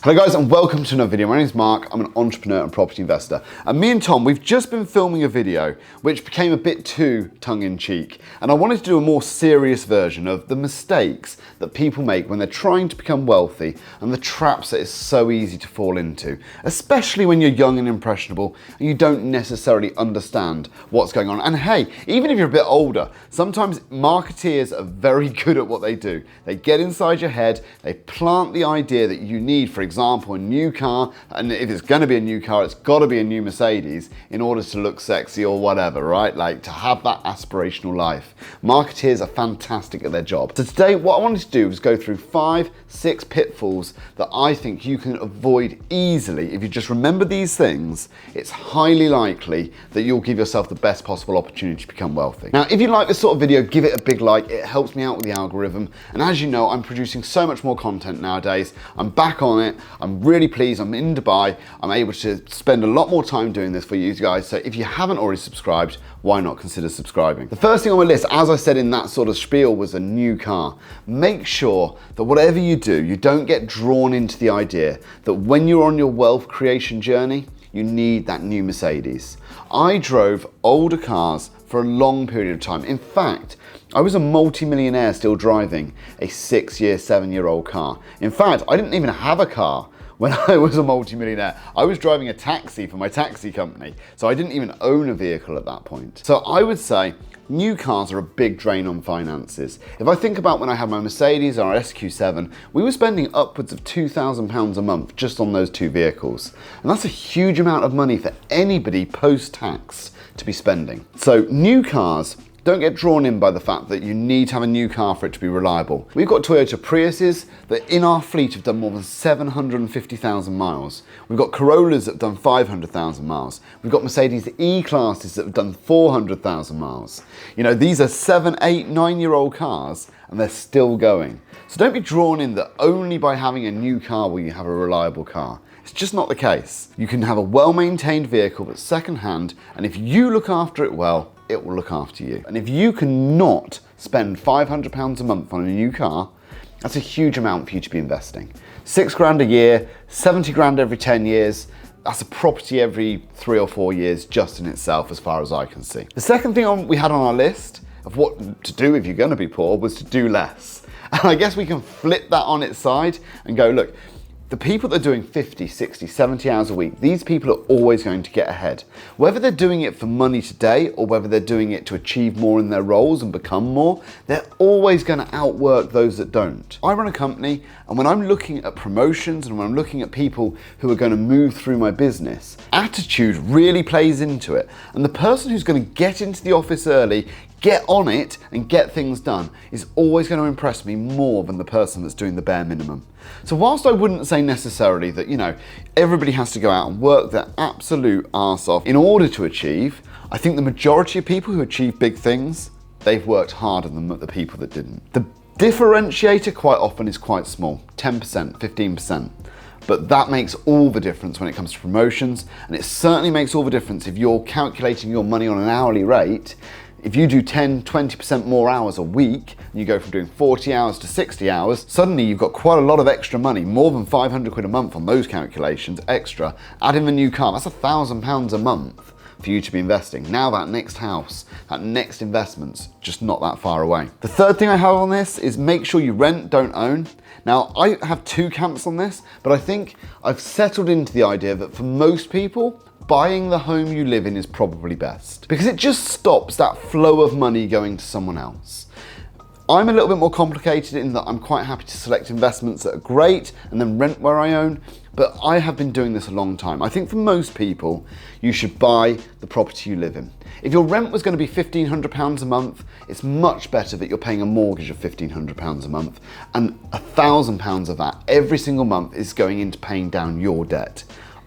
Hello guys and welcome to another video. My name is Mark, I'm an entrepreneur and property investor. And me and Tom, we've just been filming a video which became a bit too tongue-in-cheek. And I wanted to do a more serious version of the mistakes that people make when they're trying to become wealthy and the traps that it's so easy to fall into. Especially when you're young and impressionable and you don't necessarily understand what's going on. And hey, even if you're a bit older, sometimes marketeers are very good at what they do. They get inside your head, they plant the idea that you need, for example, a new car, and if it's going to be a new car, it's got to be a new Mercedes in order to look sexy or whatever, right? Like to have that aspirational life. Marketeers are fantastic at their job. So today, what I wanted to do was go through 5-6 pitfalls that I think you can avoid easily. If you just remember these things, it's highly likely that you'll give yourself the best possible opportunity to become wealthy. Now, if you like this sort of video, give it a big like. It helps me out with the algorithm. And as you know, I'm producing so much more content nowadays. I'm back on it. I'm really pleased. I'm in Dubai. I'm able to spend a lot more time doing this for you guys. So if you haven't already subscribed, why not consider subscribing? The first thing on my list, as I said in that sort of spiel, was a new car. Make sure that whatever you do, you don't get drawn into the idea that when you're on your wealth creation journey, you need that new Mercedes. I drove older cars for a long period of time. In fact, I was a multi-millionaire still driving a 6-year, 7-year-old car. In fact, I didn't even have a car when I was a multi-millionaire. I was driving a taxi for my taxi company, so I didn't even own a vehicle at that point. So I would say new cars are a big drain on finances. If I think about when I had my Mercedes or our SQ7, we were spending upwards of £2,000 a month just on those two vehicles. And that's a huge amount of money for anybody post-tax to be spending. So new cars, don't get drawn in by the fact that you need to have a new car for it to be reliable. We've got Toyota Priuses that in our fleet have done more than 750,000 miles. We've got Corollas that have done 500,000 miles. We've got Mercedes E-Classes that have done 400,000 miles. You know, these are 7, 8, 9-year-old cars and they're still going. So don't be drawn in that only by having a new car will you have a reliable car. It's just not the case. You can have a well-maintained vehicle that's second-hand, and if you look after it well, it will look after you. And if you cannot spend £500 a month on a new car, that's a huge amount for you to be investing. 6 grand a year, 70 grand every 10 years, that's a property every 3 or 4 years just in itself as far as I can see. The second thing we had on our list of what to do if you're gonna be poor was to do less. And I guess we can flip that on its side and go, look, the people that are doing 50, 60, 70 hours a week, these people are always going to get ahead. Whether they're doing it for money today or whether they're doing it to achieve more in their roles and become more, they're always going to outwork those that don't. I run a company, and when I'm looking at promotions and when I'm looking at people who are going to move through my business, attitude really plays into it. And the person who's going to get into the office early, get on it and get things done is always going to impress me more than the person that's doing the bare minimum. So whilst I wouldn't say necessarily that, you know, everybody has to go out and work their absolute arse off in order to achieve, I think the majority of people who achieve big things, they've worked harder than the people that didn't. The differentiator quite often is quite small, 10%, 15%. But that makes all the difference when it comes to promotions, and it certainly makes all the difference if you're calculating your money on an hourly rate. If you do 10, 20% more hours a week, and you go from doing 40 hours to 60 hours, suddenly you've got quite a lot of extra money, more than 500 quid a month on those calculations extra. Add in the new car, that's £1,000 a month for you to be investing. Now that next house, that next investment's just not that far away. The third thing I have on this is make sure you rent, don't own. Now, I have 2 camps on this, but I think I've settled into the idea that for most people, buying the home you live in is probably best because it just stops that flow of money going to someone else. I'm a little bit more complicated in that I'm quite happy to select investments that are great and then rent where I own, but I have been doing this a long time. I think for most people, you should buy the property you live in. If your rent was going to be £1,500 a month, it's much better that you're paying a mortgage of £1,500 a month, and £1,000 of that every single month is going into paying down your debt.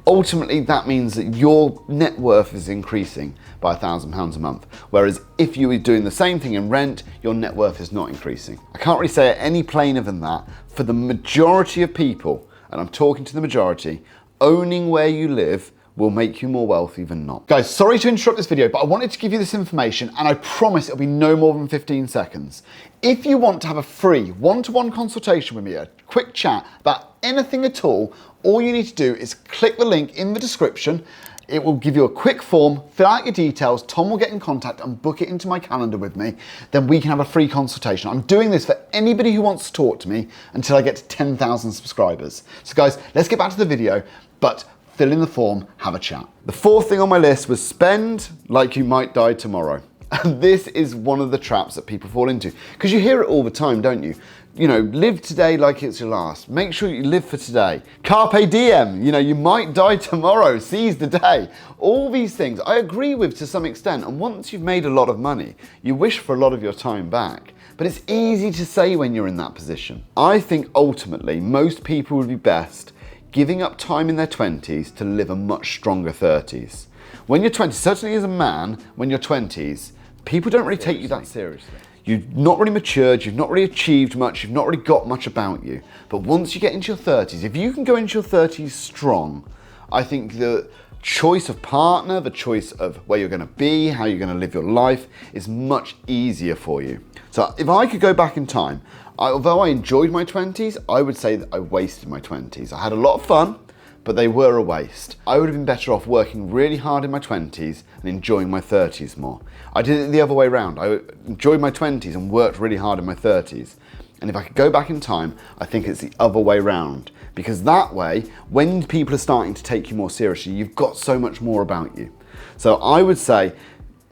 Ultimately, that means that your net worth is increasing by £1,000 a month. Whereas if you were doing the same thing in rent, your net worth is not increasing. I can't really say it any plainer than that. For the majority of people, and I'm talking to the majority, owning where you live will make you more wealthy than not. Guys, sorry to interrupt this video, but I wanted to give you this information and I promise it'll be no more than 15 seconds. If you want to have a free one-to-one consultation with me, a quick chat about anything at all you need to do is click the link in the description. It will give you a quick form, fill out your details, Tom will get in contact and book it into my calendar with me, then we can have a free consultation. I'm doing this for anybody who wants to talk to me until I get to 10,000 subscribers. So guys, let's get back to the video, but fill in the form, have a chat. The fourth thing on my list was spend like you might die tomorrow. And this is one of the traps that people fall into, because you hear it all the time, don't you? You know, live today like it's your last. Make sure you live for today. Carpe diem, you know, you might die tomorrow, seize the day. All these things I agree with to some extent, and once you've made a lot of money, you wish for a lot of your time back. But it's easy to say when you're in that position. I think ultimately most people would be best giving up time in their 20s to live a much stronger 30s. When you're 20, certainly as a man, when you're 20s, people don't really take you that seriously. You've not really matured, you've not really achieved much, you've not really got much about you. But once you get into your 30s, if you can go into your 30s strong, I think the choice of partner, the choice of where you're going to be, how you're going to live your life is much easier for you. So if I could go back in time, although I enjoyed my 20s, I would say that I wasted my 20s. I had a lot of fun, but they were a waste. I would have been better off working really hard in my 20s and enjoying my 30s more. I did it the other way around. I enjoyed my 20s and worked really hard in my 30s. And if I could go back in time, I think it's the other way around. Because that way, when people are starting to take you more seriously, you've got so much more about you. So I would say,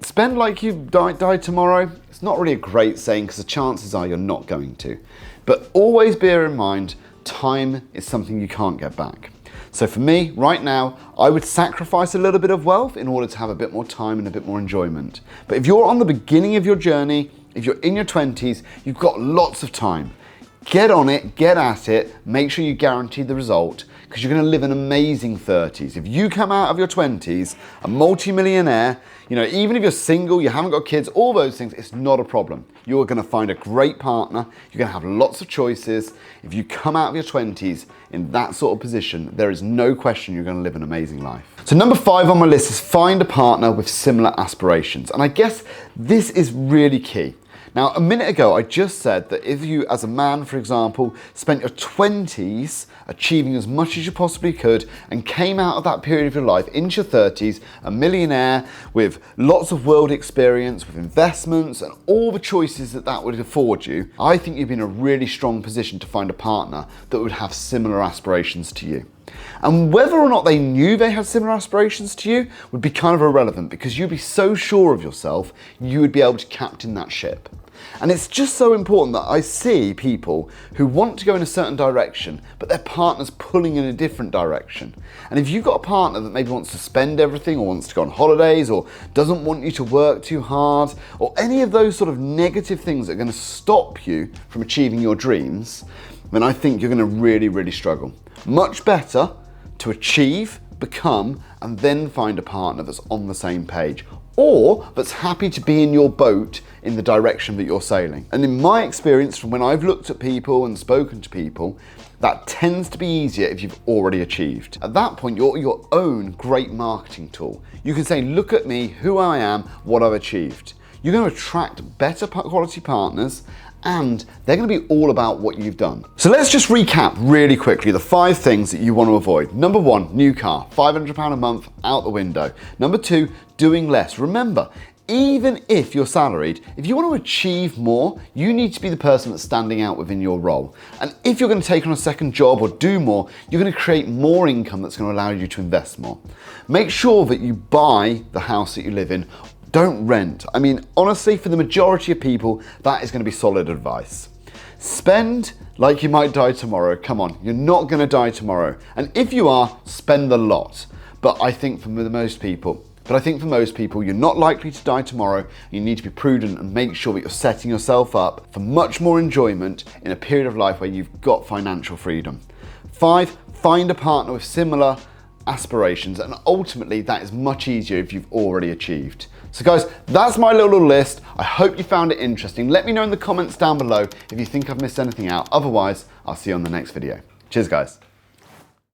spend like you die tomorrow. It's not really a great saying because the chances are you're not going to. But always bear in mind, time is something you can't get back. So for me, right now, I would sacrifice a little bit of wealth in order to have a bit more time and a bit more enjoyment. But if you're on the beginning of your journey, if you're in your 20s, you've got lots of time. Get on it, get at it, make sure you guarantee the result, because you're going to live an amazing 30s. If you come out of your 20s a multi-millionaire, you know, even if you're single, you haven't got kids, all those things, it's not a problem. You're going to find a great partner. You're going to have lots of choices. If you come out of your 20s in that sort of position, there is no question you're going to live an amazing life. So number 5 on my list is find a partner with similar aspirations. And I guess this is really key. Now, a minute ago, I just said that if you, as a man, for example, spent your 20s achieving as much as you possibly could and came out of that period of your life into your 30s, a millionaire with lots of world experience, with investments and all the choices that that would afford you, I think you'd be in a really strong position to find a partner that would have similar aspirations to you. And whether or not they knew they had similar aspirations to you would be kind of irrelevant, because you'd be so sure of yourself, you would be able to captain that ship. And it's just so important that I see people who want to go in a certain direction, but their partner's pulling in a different direction. And if you've got a partner that maybe wants to spend everything, or wants to go on holidays, or doesn't want you to work too hard, or any of those sort of negative things that are going to stop you from achieving your dreams, then I think you're going to really, really struggle. Much better to achieve, become, and then find a partner that's on the same page, or that's happy to be in your boat in the direction that you're sailing. And in my experience, from when I've looked at people and spoken to people, that tends to be easier if you've already achieved. At that point, you're your own great marketing tool. You can say, look at me, who I am, what I've achieved. You're going to attract better quality partners, and they're going to be all about what you've done. So let's just recap really quickly the 5 things that you want to avoid. Number 1, new car, £500 a month out the window. Number 2, doing less. Remember, even if you're salaried, if you want to achieve more, you need to be the person that's standing out within your role. And if you're going to take on a second job or do more, you're going to create more income that's going to allow you to invest more. Make sure that you buy the house that you live in. Don't rent. I mean, honestly, for the majority of people, that is going to be solid advice. Spend like you might die tomorrow. Come on, you're not going to die tomorrow. And if you are, spend a lot. But I think for most people, you're not likely to die tomorrow. You need to be prudent and make sure that you're setting yourself up for much more enjoyment in a period of life where you've got financial freedom. 5, find a partner with similar aspirations, and ultimately that is much easier if you've already achieved. So guys, that's my little list. I hope you found it interesting. Let me know in the comments down below if you think I've missed anything out. Otherwise, I'll see you on the next video. Cheers guys.